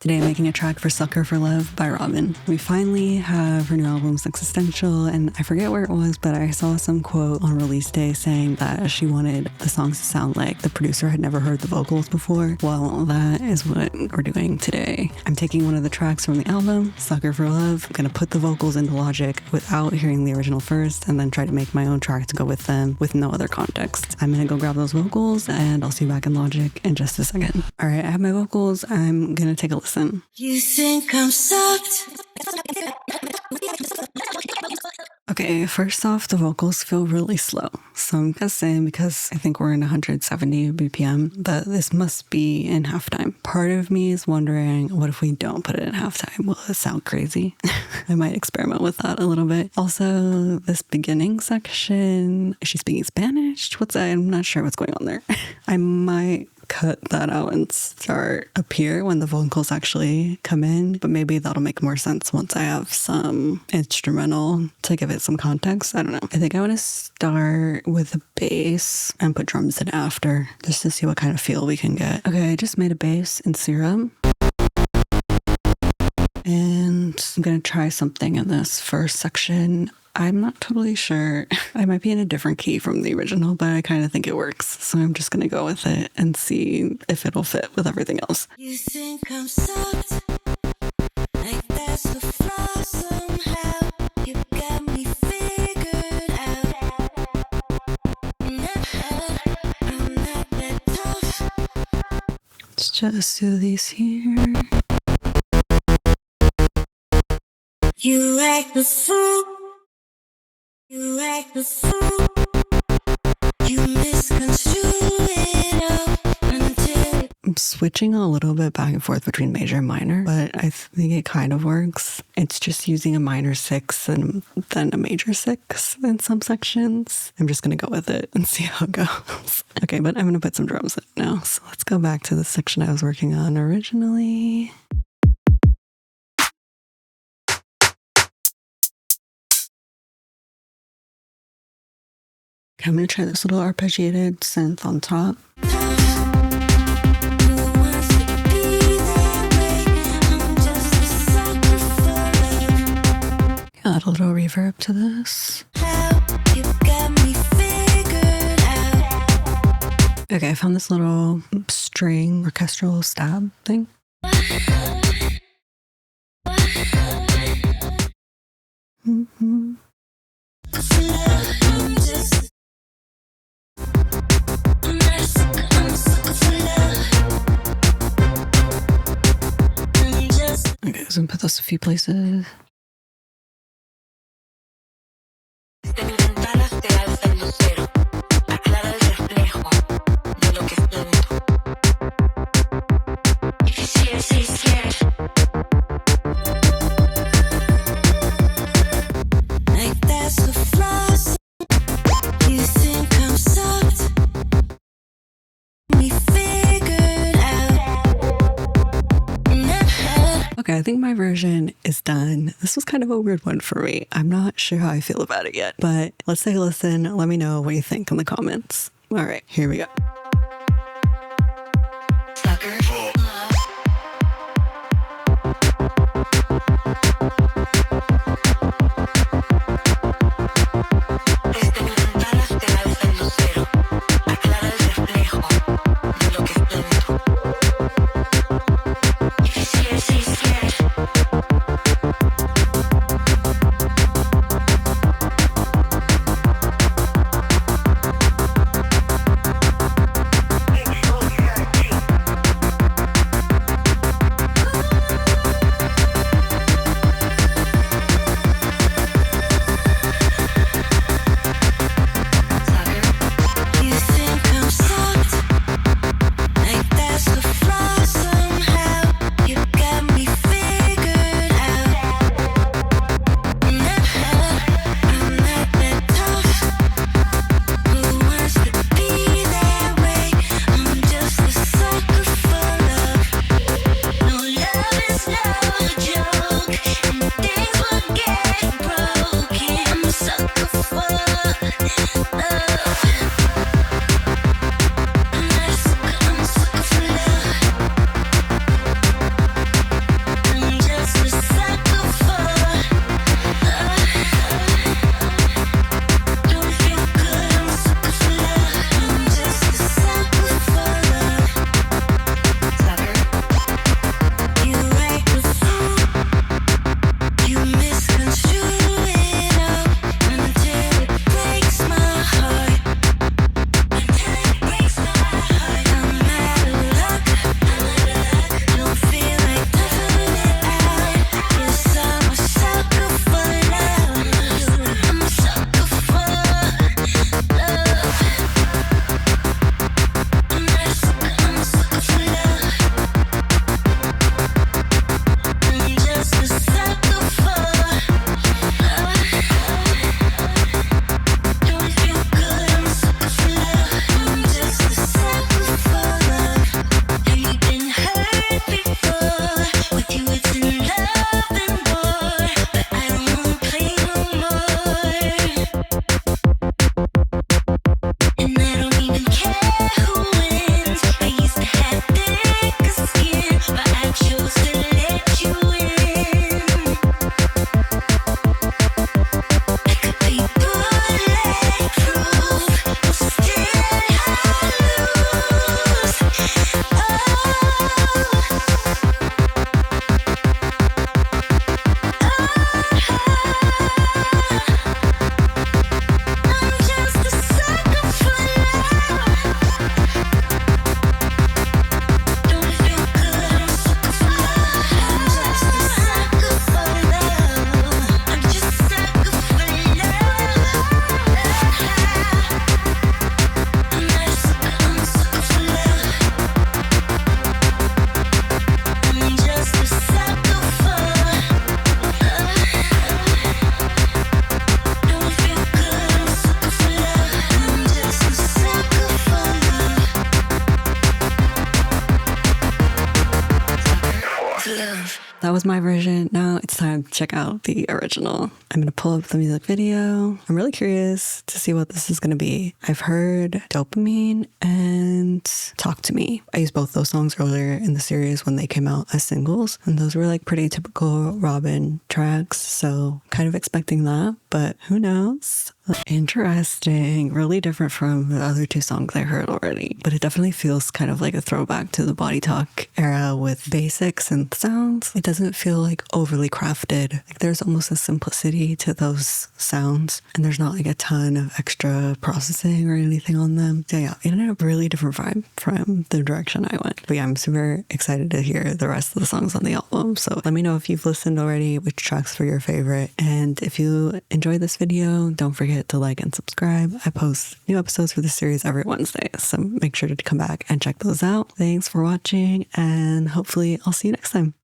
Today I'm making a track for Sucker for Love by Robyn. We finally have her new album Existential, and I forget where it was, but I saw some quote on release day saying that she wanted the songs to sound like the producer had never heard the vocals before. Well, that is what we're doing today. I'm taking one of the tracks from the album, Sucker for Love. I'm gonna put the vocals into Logic without hearing the original first, and then try to make my own track to go with them with no other context. I'm gonna go grab those vocals, and I'll see you back in Logic in just a second. All right, I have my vocals. I'm gonna take a listen. You think I'm soft? Okay, first off, the vocals feel really slow. So I'm guessing, because I think we're in 170 BPM, that this must be in halftime. Part of me is wondering, what if we don't put it in halftime? Will it sound crazy? I might experiment with that a little bit. Also, this beginning section, is she speaking Spanish? I'm not sure what's going on there. I might cut that out and start up here when the vocals actually come in, but maybe that'll make more sense once I have some instrumental to give it some context. I don't know. I think I want to start with a bass and put drums in after, just to see what kind of feel we can get. Okay, I just made a bass in Serum, and I'm gonna try something in this first section. I'm not totally sure. I might be in a different key from the original, but I kind of think it works. So I'm just going to go with it and see if it'll fit with everything else. You think I'm soft? Like that's the flaw somehow. You got me figured out. I'm not that tough. Let's just do these here. You act the fool. You act the fool. You misconstrue it all until I'm switching a little bit back and forth between major and minor, but I think it kind of works. It's just using a minor 6 and then a major 6 in some sections. I'm just going to go with it and see how it goes. Okay, but I'm going to put some drums in now. So let's go back to the section I was working on originally. I'm going to try this little arpeggiated synth on top. Add a little reverb to this. Okay, I found this little string orchestral stab thing. Mm-hmm. Okay, so I'm gonna put this a few places. Okay, I think my version is done. This was kind of a weird one for me. I'm not sure how I feel about it yet, but let's take a listen. Let me know what you think in the comments. All right, here we go. love. That was my version. Now it's time to check out the original. I'm going to pull up the music video. I'm really curious to see what this is going to be. I've heard Dopamine and Talk to Me. I used both those songs earlier in the series when they came out as singles, and those were like pretty typical Robyn tracks, so kind of expecting that, but who knows? Interesting. Really different from the other two songs I heard already, but it definitely feels kind of like a throwback to the Body Talk era with basic synth sounds. It doesn't feel like overly crafted. Like there's almost a simplicity to those sounds, and there's not like a ton of extra processing or anything on them. So yeah, it ended up really different vibe from the direction I went. But yeah, I'm super excited to hear the rest of the songs on the album. So let me know if you've listened already, which tracks were your favorite. And if you enjoyed this video, don't forget to like and subscribe. I post new episodes for this series every Wednesday, so make sure to come back and check those out. Thanks for watching, and hopefully I'll see you next time.